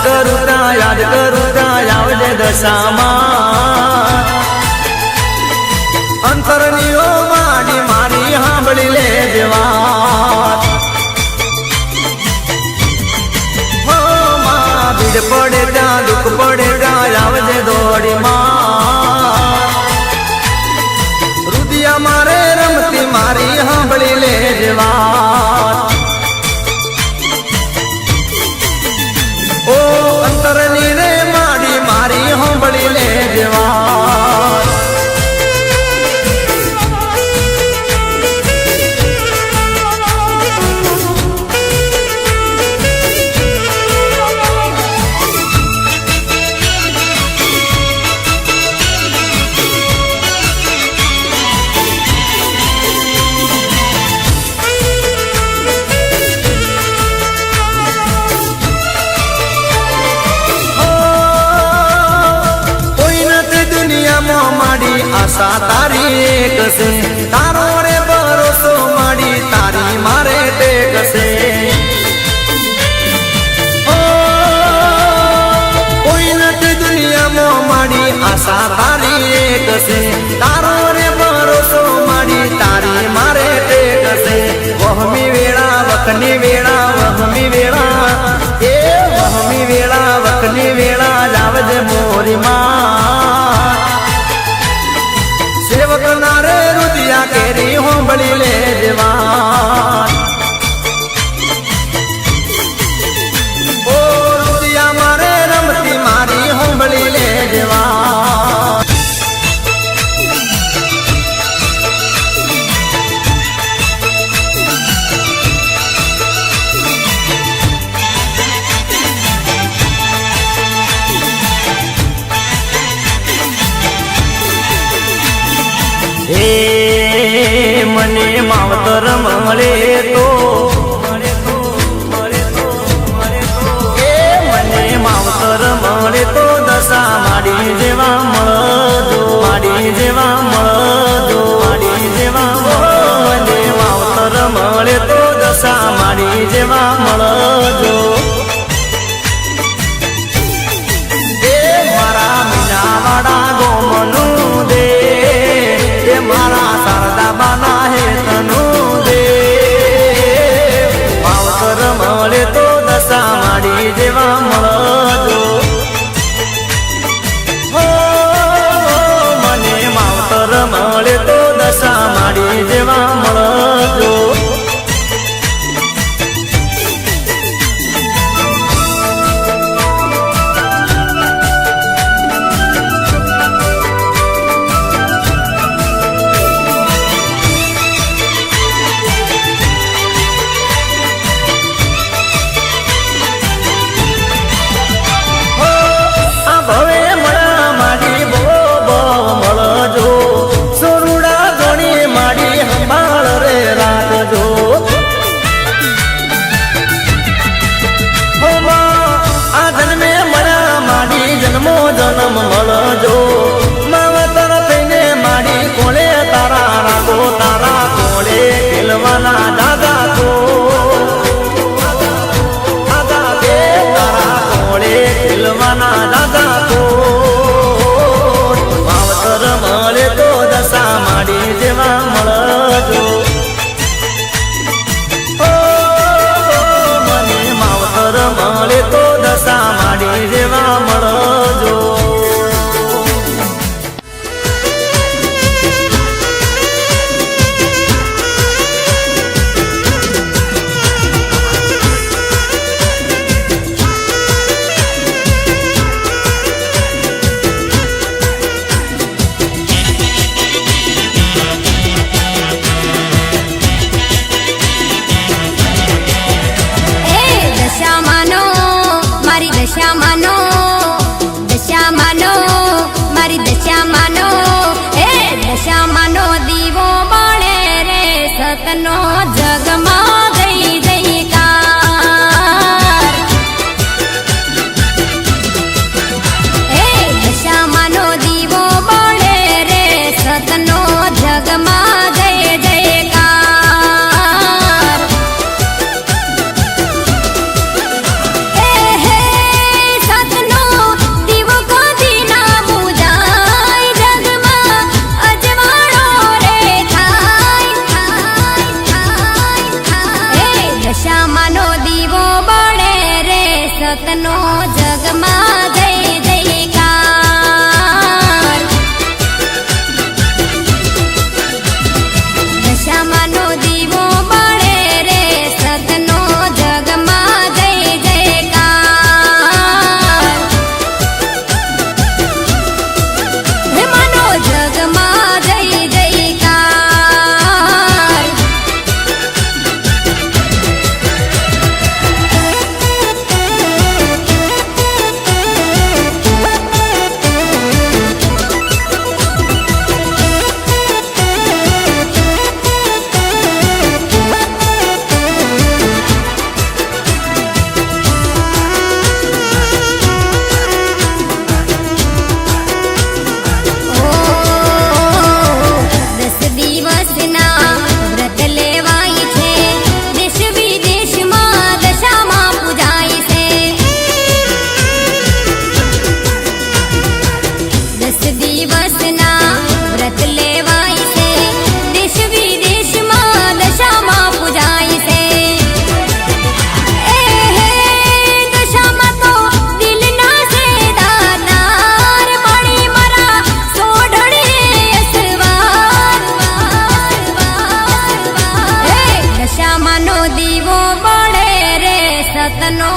કરું ત્યાં આવજે દશામાં અંતરનીઓ માડી મારી સાંભળી લે વાત ભીડ પડે ત્યાં દુઃખ પડે ત્યાં આવજે દોડી માં રુદિયા મારે રમતી મારી સાંભળી લે વાત ઓ અંતરની રે માડી મારી સાંભળી લે વાત આશા તારી એક છે તારો રે ભરોસો માડી તારી મારે ટેક છે કોઈ નથી દુનિયામાં માડી આશા તારી એક છે તારો રે ભરોસો માડી તારી મારે ટેક છે વહમી વેળા વખની વેળા વહમી વેળા એ વહમી વેળા વખની વેળા જાવજે મોરી માં સેવક નારે રુદિયા કેરી હોંભળી લે જવાન ઓ રુદિયા મારે રમતી મારી હોંભળી લે જવાન મને માવતર મળે તો મને માવતર મળે તો દશા માડી જેવા મળજો માડી જેવા મળજો માડી જેવા મને માવતર મળે તો દશા માડી જેવા મળજો એ મારા મીનાવાડા ગોમનું દે મારા શારદા બાના હેતનું દે માવતર મળે તો દશા માડી જેવા મળજો મને માવતર મળે તો દશા માડી જેવા મળજો જન્મ મળજો માવતર થઈને માડી કોળે તારા રાગો તારા કોળે ખેલવાના દાદા તો દાદા કે તારા કોળે ખેલવાના દાદા તો માવતર મળે તો દશા માડી જેવા મળજો મને માવતર મળે તો દશા માડી જેવા મળજો દશામાનો દીવો બળે રે સતનો જગમાં ગઈ જઈકાર હે દશામાનો દીવો બળે રે સતનો જગમાં ગઈ જઈકાર હે સતનો જગમાં જય જયકાર દશામાનો દીવો બળે રે સતનો જગમાં જય જયકાર હે માનો જગમાં જય જયકાર દીવો બળે રે સતનો